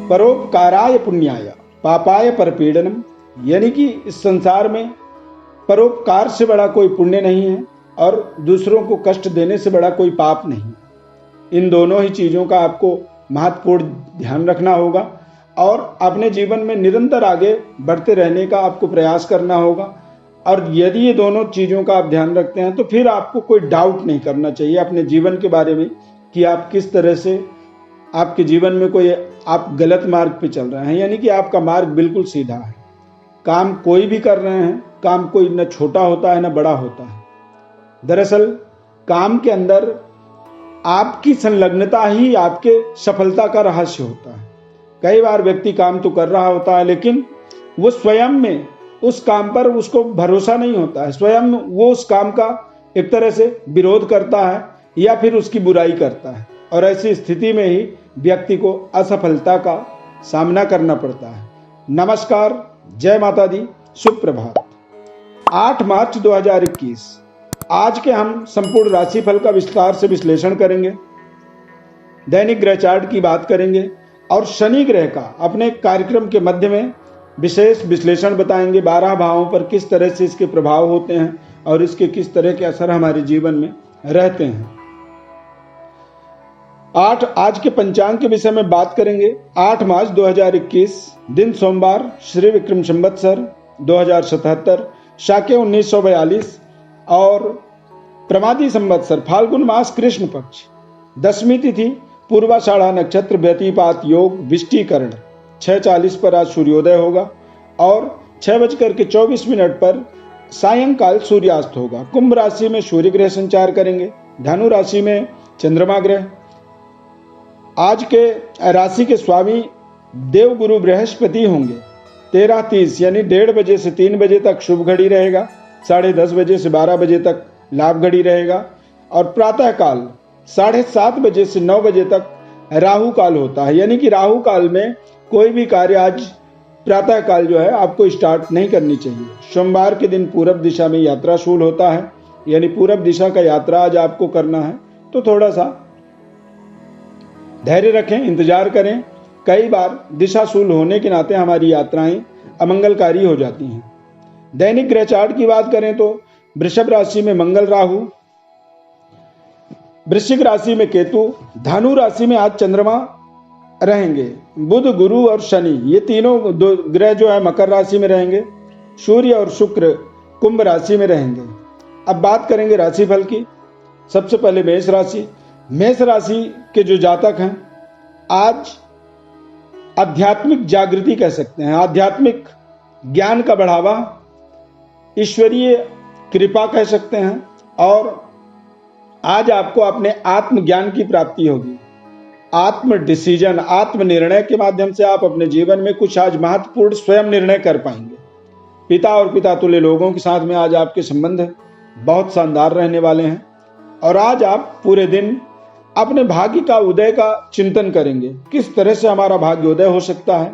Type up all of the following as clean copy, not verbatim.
परोपकाराय पुण्याय पापाय परपीडनम, यानी कि इस संसार में परोपकार से बड़ा कोई पुण्य नहीं है और दूसरों को कष्ट देने से बड़ा कोई पाप नहीं। इन दोनों ही चीज़ों का आपको महत्वपूर्ण ध्यान रखना होगा और अपने जीवन में निरंतर आगे बढ़ते रहने का आपको प्रयास करना होगा। और यदि ये दोनों चीज़ों का आप ध्यान रखते हैं तो फिर आपको कोई डाउट नहीं करना चाहिए अपने जीवन के बारे में कि आप किस तरह से आपके जीवन में कोई आप गलत मार्ग पे चल रहे हैं, यानी कि आपका मार्ग बिल्कुल सीधा है। काम कोई भी कर रहे हैं, काम कोई न छोटा होता है न बड़ा होता है। दरअसल काम के अंदर आपकी संलग्नता ही आपके सफलता का रहस्य होता है। कई बार व्यक्ति काम तो कर रहा होता है लेकिन वो स्वयं में उस काम पर उसको भरोसा नहीं होता है, स्वयं वो उस काम का एक तरह से विरोध करता है या फिर उसकी बुराई करता है, और ऐसी स्थिति में ही व्यक्ति को असफलता का सामना करना पड़ता है। नमस्कार, जय माता दी, शुभ प्रभात। 8 मार्च 2021 आज के हम संपूर्ण राशिफल का विस्तार से विश्लेषण करेंगे, दैनिक ग्रह चार्ट की बात करेंगे और शनि ग्रह का अपने कार्यक्रम के मध्य में विशेष विश्लेषण बताएंगे। 12 भावों पर किस तरह से इसके प्रभाव होते हैं और इसके किस तरह के असर हमारे जीवन में रहते हैं। आज के पंचांग के विषय में बात करेंगे। 8 मार्च 2021 दिन सोमवार, श्री विक्रम संवत्सर 2077, शाके 1942 और प्रमादी संवत्सर फाल्गुन मास कृष्ण पक्ष, दशमी तिथि पूर्वाषाढ़ा नक्षत्र, व्यतिपात योग विष्टिकरण। 6:40 पर आज सूर्योदय होगा और 6:24 पर सायंकाल सूर्यास्त होगा। कुंभ राशि में सूर्य ग्रह संचार करेंगे, धनु राशि में चंद्रमा ग्रह। आज के राशि के स्वामी देवगुरु बृहस्पति होंगे। 13:30 यानी 1:30 बजे से 3 बजे तक शुभ घड़ी रहेगा, 10:30 बजे से 12 बजे तक लाभ घड़ी रहेगा और प्रातः काल 7:30 बजे से 9 बजे तक राहु काल होता है। यानी कि राहु काल में कोई भी कार्य आज प्रातः काल जो है आपको स्टार्ट नहीं करनी चाहिए। सोमवार के दिन पूरब दिशा में यात्रा शूल होता है, यानी पूरब दिशा का यात्रा आज आपको करना है तो थोड़ा सा धैर्य रखें, इंतजार करें। कई बार दिशाशूल होने के नाते हमारी यात्राएं अमंगलकारी हो जाती हैं। दैनिक ग्रह चार्ट की बात करें तो वृषभ राशि में मंगल राहु, वृश्चिक राशि में केतु, धनु राशि में आज चंद्रमा रहेंगे। बुध, गुरु और शनि ये तीनों ग्रह जो है मकर राशि में रहेंगे। सूर्य और शुक्र कुंभ राशि में रहेंगे। अब बात करेंगे राशिफल की। सबसे पहले मेष राशि। मेष राशि के जो जातक हैं आज आध्यात्मिक जागृति कह सकते हैं, आध्यात्मिक ज्ञान का बढ़ावा, ईश्वरीय कृपा कह सकते हैं और आज आपको अपने आत्मज्ञान की प्राप्ति होगी। आत्म डिसीजन, आत्म निर्णय के माध्यम से आप अपने जीवन में कुछ आज महत्वपूर्ण स्वयं निर्णय कर पाएंगे। पिता और पिता तुल्य लोगों के साथ में आज आपके संबंध बहुत शानदार रहने वाले हैं और आज आप पूरे दिन अपने भाग्य का उदय का चिंतन करेंगे, किस तरह से हमारा भाग्योदय हो सकता है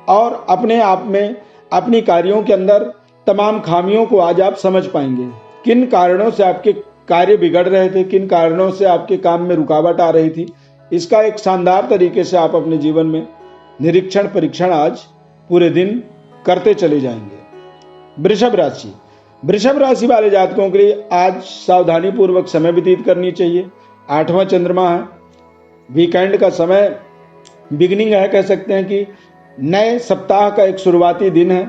और अपने आप में अपनी कार्यों के अंदर तमाम खामियों को आज आप समझ पाएंगे। किन कारणों से आपके कार्य बिगड़ रहे थे, किन कारणों से आपके काम में रुकावट आ रही थी, इसका एक शानदार तरीके से आप अपने जीवन में निरीक्षण परीक्षण आज पूरे दिन करते चले जाएंगे। वृषभ राशि। वृषभ राशि वाले जातकों के लिए आज सावधानी पूर्वक समय व्यतीत करनी चाहिए। 8वां चंद्रमा है, वीकेंड का समय, बिगिनिंग है, कह सकते हैं कि नए सप्ताह का एक शुरुआती दिन है,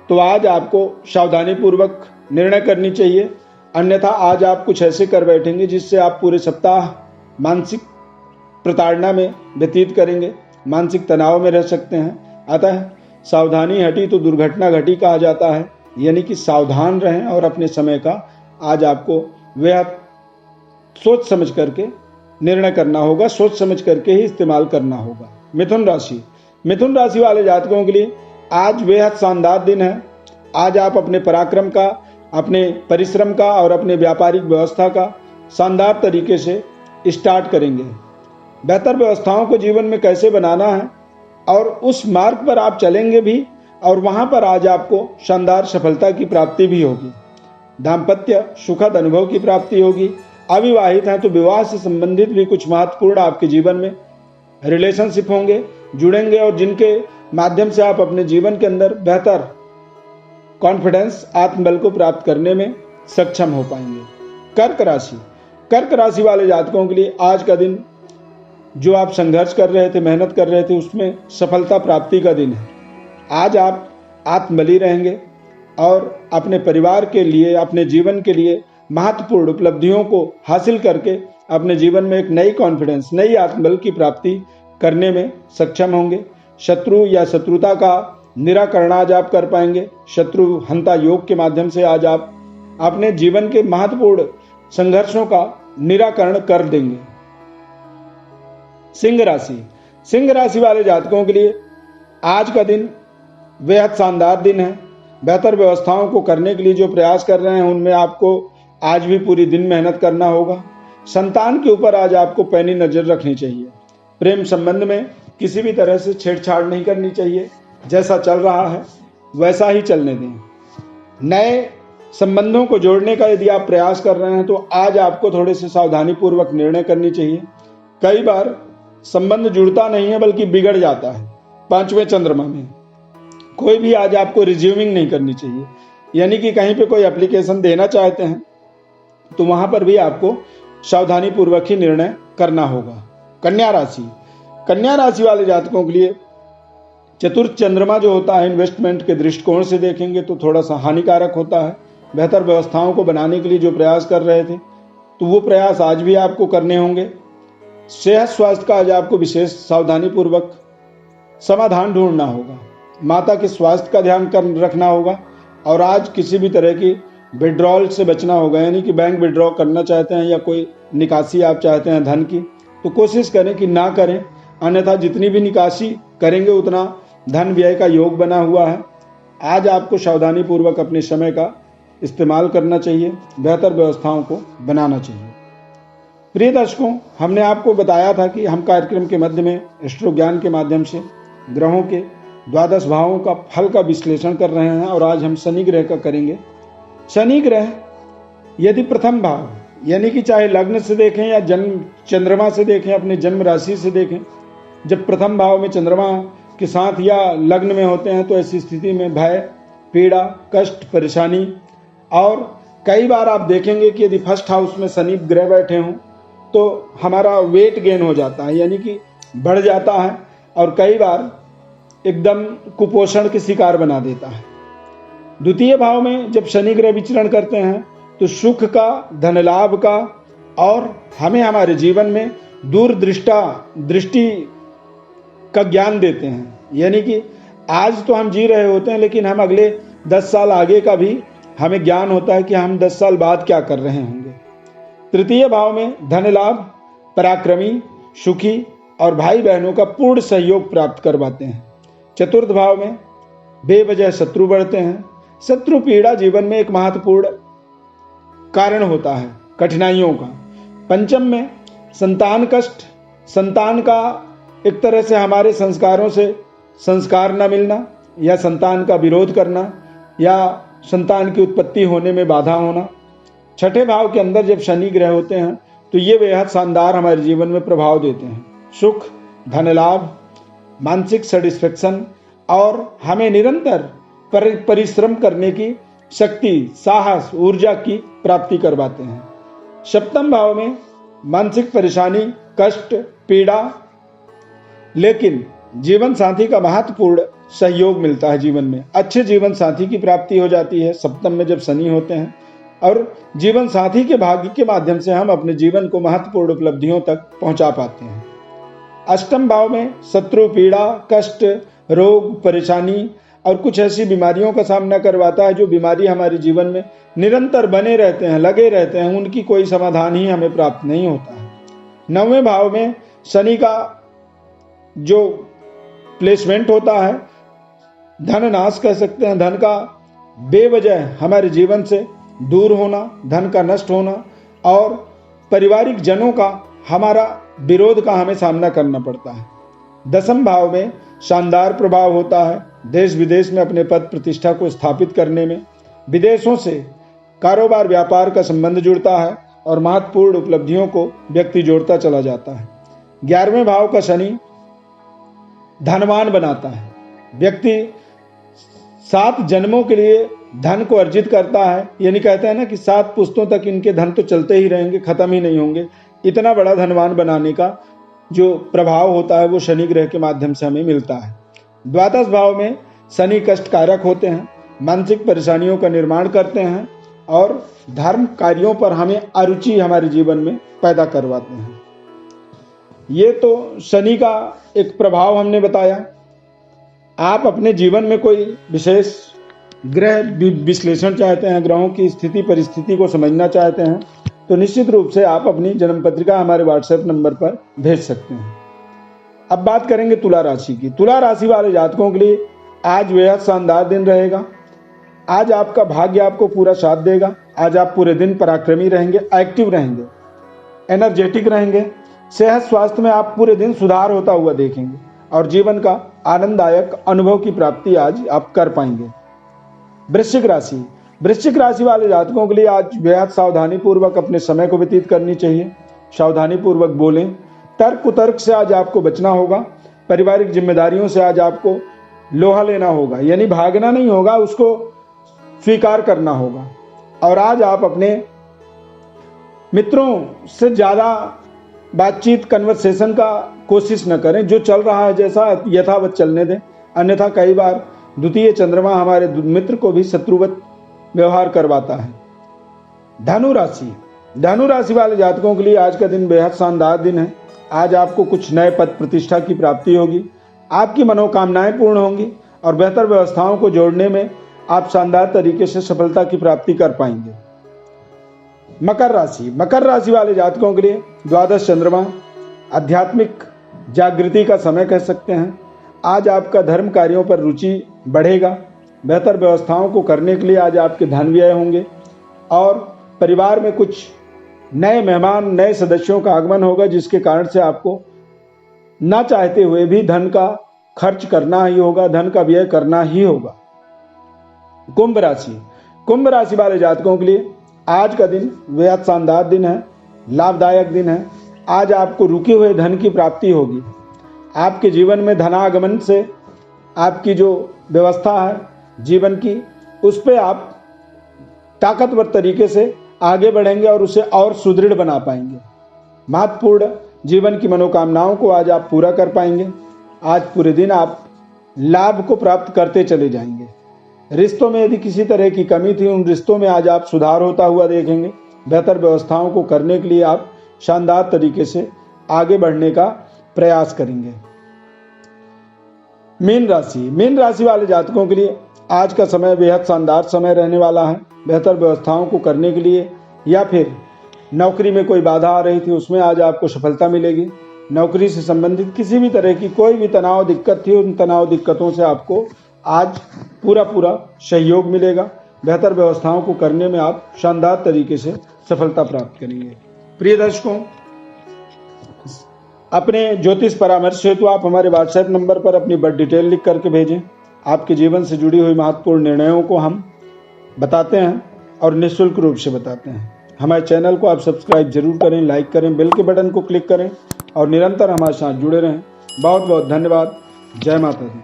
तो आज आपको सावधानी पूर्वक निर्णय करनी चाहिए, अन्यथा आज आप कुछ ऐसे कर बैठेंगे जिससे आप पूरे सप्ताह मानसिक प्रताड़ना में व्यतीत करेंगे, मानसिक तनाव में रह सकते हैं। अतः सावधानी हटी तो दुर्घटना घटी कहा जाता है, यानी कि सावधान रहें और अपने समय का आज आपको वह सोच समझ करके निर्णय करना होगा, सोच समझ करके ही इस्तेमाल करना होगा। मिथुन राशि। मिथुन राशि वाले जातकों के लिए आज बेहद शानदार दिन है। आज आप अपने पराक्रम का, अपने परिश्रम का और अपने व्यापारिक व्यवस्था का शानदार तरीके से स्टार्ट करेंगे। बेहतर व्यवस्थाओं को जीवन में कैसे बनाना है और उस मार्ग पर आप चलेंगे भी और वहां पर आज आपको शानदार सफलता की प्राप्ति भी होगी। दाम्पत्य सुखद अनुभव की प्राप्ति होगी। अविवाहित हैं तो विवाह से संबंधित भी कुछ महत्वपूर्ण आपके जीवन में रिलेशनशिप होंगे जुड़ेंगे और जिनके माध्यम से आप अपने जीवन के अंदर बेहतर कॉन्फिडेंस, आत्मबल को प्राप्त करने में सक्षम हो पाएंगे। कर्क राशि वाले जातकों के लिए आज का दिन, जो आप संघर्ष कर रहे थे, मेहनत कर रहे थे, उसमें सफलता प्राप्ति का दिन है। आज आप आत्मबली रहेंगे और अपने परिवार के लिए, अपने जीवन के लिए महत्वपूर्ण उपलब्धियों को हासिल करके अपने जीवन में एक नई कॉन्फिडेंस, नई आत्मबल की प्राप्ति करने में सक्षम होंगे। शत्रु या शत्रुता का निराकरण आज आप कर पाएंगे। शत्रु हंता योग के माध्यम से आज आप अपने जीवन के महत्वपूर्ण संघर्षों का निराकरण कर देंगे। सिंह राशि वाले जातकों के लिए आज का दिन बेहद शानदार दिन है। बेहतर व्यवस्थाओं को करने के लिए जो प्रयास कर रहे हैं उनमें आपको आज भी पूरी दिन मेहनत करना होगा। संतान के ऊपर आज आपको पैनी नजर रखनी चाहिए। प्रेम संबंध में किसी भी तरह से छेड़छाड़ नहीं करनी चाहिए। जैसा चल रहा है वैसा ही चलने दें। नए संबंधों को जोड़ने का यदि आप प्रयास कर रहे हैं तो आज आपको थोड़े से सावधानी पूर्वक निर्णय करनी चाहिए। कई बार संबंध जुड़ता नहीं है बल्कि बिगड़ जाता है। 5वें चंद्रमा में कोई भी आज आपको रिज्यूमिंग नहीं करनी चाहिए, यानी कि कहीं पे कोई एप्लीकेशन देना चाहते हैं तो वहां पर भी आपको सावधानी पूर्वक ही निर्णय करना होगा। कन्या राशि वाले जातकों के लिए चतुर्थ चंद्रमा जो होता है, इन्वेस्टमेंट के दृष्टिकोण से देखेंगे तो थोड़ा सा हानिकारक होता है। बेहतर व्यवस्थाओं को बनाने के लिए जो प्रयास कर रहे थे तो वो प्रयास आज भी आपको करने होंगे। सेहत स्वास्थ्य का आज आपको विशेष सावधानी पूर्वक समाधान ढूंढना होगा। माता के स्वास्थ्य का ध्यान रखना होगा और आज किसी भी तरह की विड्रॉल से बचना होगा, यानी कि बैंक विड्रॉ करना चाहते हैं या कोई निकासी आप चाहते हैं धन की, तो कोशिश करें कि ना करें, अन्यथा जितनी भी निकासी करेंगे उतना धन व्यय का योग बना हुआ है। आज आपको सावधानी पूर्वक अपने समय का इस्तेमाल करना चाहिए, बेहतर व्यवस्थाओं को बनाना चाहिए। प्रिय दर्शकों, हमने आपको बताया था कि हम कार्यक्रम के मध्य में एस्ट्रो ज्ञान के माध्यम से ग्रहों के 12 भावों का फल का विश्लेषण कर रहे हैं और आज हम शनि ग्रह का करेंगे। शनि ग्रह यदि प्रथम भाव, यानी कि चाहे लग्न से देखें या जन्म चंद्रमा से देखें, अपने जन्म राशि से देखें, जब प्रथम भाव में चंद्रमा के साथ या लग्न में होते हैं तो ऐसी स्थिति में भय, पीड़ा, कष्ट, परेशानी, और कई बार आप देखेंगे कि यदि फर्स्ट हाउस में शनि ग्रह बैठे हों तो हमारा वेट गेन हो जाता है, यानी कि बढ़ जाता है और कई बार एकदम कुपोषण के शिकार बना देता है। द्वितीय भाव में जब शनि ग्रह विचरण करते हैं तो सुख का, धन लाभ का और हमें हमारे जीवन में दूरदृष्टि का ज्ञान देते हैं, यानी कि आज तो हम जी रहे होते हैं लेकिन हम अगले 10 साल आगे का भी हमें ज्ञान होता है कि हम 10 साल बाद क्या कर रहे होंगे। तृतीय भाव में धन लाभ, पराक्रमी, सुखी और भाई बहनों का पूर्ण सहयोग प्राप्त करवाते हैं। चतुर्थ भाव में बेवजह शत्रु बढ़ते हैं। शत्रु पीड़ा जीवन में एक महत्वपूर्ण कारण होता है कठिनाइयों का। पंचम में संतान कष्ट, संतान का एक तरह से हमारे संस्कारों से संस्कार न मिलना या संतान का विरोध करना या संतान की उत्पत्ति होने में बाधा होना। छठे भाव के अंदर जब शनि ग्रह होते हैं तो ये बेहद शानदार हमारे जीवन में प्रभाव देते हैं। सुख, धन लाभ, मानसिक सेटिस्फेक्शन और हमें निरंतर परिश्रम करने की शक्ति, साहस, ऊर्जा की प्राप्ति करवाते हैं। सप्तम भाव में मानसिक परेशानी, कष्ट, पीड़ा, लेकिन जीवन साथी का महत्वपूर्ण सहयोग मिलता है। जीवन में अच्छे जीवन साथी की प्राप्ति हो जाती है सप्तम में जब शनि होते हैं, और जीवन साथी के भाग्य के माध्यम से हम अपने जीवन को महत्वपूर्ण उपलब्धियों तक पहुंचा पाते हैं। अष्टम भाव में शत्रु पीड़ा, कष्ट, रोग, परेशानी और कुछ ऐसी बीमारियों का सामना करवाता है जो बीमारी हमारे जीवन में निरंतर बने रहते हैं, लगे रहते हैं, उनकी कोई समाधान ही हमें प्राप्त नहीं होता है। नौवें भाव में शनि का जो प्लेसमेंट होता है, धन नाश कह सकते हैं, धन का बेवजह हमारे जीवन से दूर होना, धन का नष्ट होना और पारिवारिक जनों का हमारा विरोध का हमें सामना करना पड़ता है। दसम भाव में शानदार प्रभाव होता है देश विदेश में अपने पद प्रतिष्ठा को स्थापित करने में। विदेशों से कारोबार व्यापार का संबंध जुड़ता है और महत्वपूर्ण उपलब्धियों को व्यक्ति जोड़ता चला जाता है। 11वें भाव का शनि धनवान बनाता है। व्यक्ति 7 जन्मों के लिए धन को अर्जित करता है, यानी कहते हैं ना कि 7 पुश्तों तक इनके धन तो चलते ही रहेंगे, खत्म ही नहीं होंगे। इतना बड़ा धनवान बनाने का जो प्रभाव होता है वो शनि ग्रह के माध्यम से हमें मिलता है। द्वादश भाव में शनि कष्ट कारक होते हैं, मानसिक परेशानियों का निर्माण करते हैं और धर्म कार्यों पर हमें अरुचि हमारे जीवन में पैदा करवाते हैं। ये तो शनि का एक प्रभाव हमने बताया। आप अपने जीवन में कोई विशेष ग्रह विश्लेषण चाहते हैं, ग्रहों की स्थिति परिस्थिति को समझना चाहते हैं, तो निश्चित रूप से आप अपनी जन्म पत्रिका हमारे व्हाट्सएप नंबर पर भेज सकते हैं। अब बात करेंगे तुला राशि की। तुला राशि वाले जातकों के लिए आज बेहद शानदार दिन रहेगा। आज आपका भाग्य आपको पूरा साथ देगा। आज आप पूरे दिन पराक्रमी रहेंगे, एक्टिव रहेंगे, एनर्जेटिक रहेंगे। सेहत स्वास्थ्य में आप पूरे दिन सुधार होता हुआ देखेंगे और जीवन का आनंददायक अनुभव की प्राप्ति आज आप कर पाएंगे। वृश्चिक राशि, वृश्चिक राशि वाले जातकों के लिए आज बेहद सावधानी पूर्वक अपने समय को व्यतीत करनी चाहिए। सावधानी पूर्वक बोलें, तर्क कुतर्क से आज आपको बचना होगा। पारिवारिक जिम्मेदारियों से आज आपको लोहा लेना होगा, यानी भागना नहीं होगा, उसको स्वीकार करना होगा। और आज आप अपने मित्रों से ज़्यादा बातचीत कन्वर्सेशन का कोशिश न करें। जो चल रहा है जैसा यथावत चलने दें, अन्यथा कई बार द्वितीय चंद्रमा हमारे मित्र को भी शत्रुवत व्यवहार करवाता है। धनु राशि, धनु राशि वाले जातकों के लिए आज का दिन बेहद शानदार दिन है। आज आपको कुछ नए पद प्रतिष्ठा की प्राप्ति होगी, आपकी मनोकामनाएं पूर्ण होंगी और बेहतर व्यवस्थाओं को जोड़ने में आप शानदार तरीके से सफलता की प्राप्ति कर पाएंगे। मकर राशि, मकर राशि वाले जातकों के लिए द्वादश चंद्रमा आध्यात्मिक जागृति का समय कह सकते हैं। आज आपका धर्म कार्यों पर रुचि बढ़ेगा। बेहतर व्यवस्थाओं को करने के लिए आज आपके धन व्यय होंगे और परिवार में कुछ नए मेहमान, नए सदस्यों का आगमन होगा, जिसके कारण से आपको ना चाहते हुए भी धन का खर्च करना ही होगा, धन का व्यय करना ही होगा। कुंभ राशि, कुंभ राशि वाले जातकों के लिए आज का दिन बेहद शानदार दिन है, लाभदायक दिन है। आज आपको रुके हुए धन की प्राप्ति होगी। आपके जीवन में धनागमन से आपकी जो व्यवस्था है जीवन की, उस पर आप ताकतवर तरीके से आगे बढ़ेंगे और उसे और सुदृढ़ बना पाएंगे। महत्वपूर्ण जीवन की मनोकामनाओं को आज आप पूरा कर पाएंगे। आज पूरे दिन आप लाभ को प्राप्त करते चले जाएंगे। रिश्तों में यदि किसी तरह की कमी थी, उन रिश्तों में आज आप सुधार होता हुआ देखेंगे। बेहतर व्यवस्थाओं को करने के लिए आप शानदार तरीके से आगे बढ़ने का प्रयास करेंगे। मीन राशि, मीन राशि वाले जातकों के लिए आज का समय बेहद शानदार समय रहने वाला है। बेहतर व्यवस्थाओं को करने के लिए या फिर नौकरी में कोई बाधा आ रही थी, उसमें आज आपको सफलता मिलेगी। नौकरी से संबंधित किसी भी तरह की कोई भी तनाव दिक्कत थी, उन तनाव दिक्कतों से आपको आज पूरा सहयोग मिलेगा। बेहतर व्यवस्थाओं को करने में आप शानदार तरीके से सफलता प्राप्त करेंगे। प्रिय दर्शकों, अपने ज्योतिष परामर्श हेतु आप हमारे व्हाट्सएप नंबर पर अपनी बर्थ डिटेल लिख करके भेजें। आपके जीवन से जुड़ी हुई महत्वपूर्ण निर्णयों को हम बताते हैं और निःशुल्क रूप से बताते हैं। हमारे चैनल को आप सब्सक्राइब जरूर करें, लाइक करें, बेल के बटन को क्लिक करें और निरंतर हमारे साथ जुड़े रहें। बहुत बहुत धन्यवाद। जय माता दी।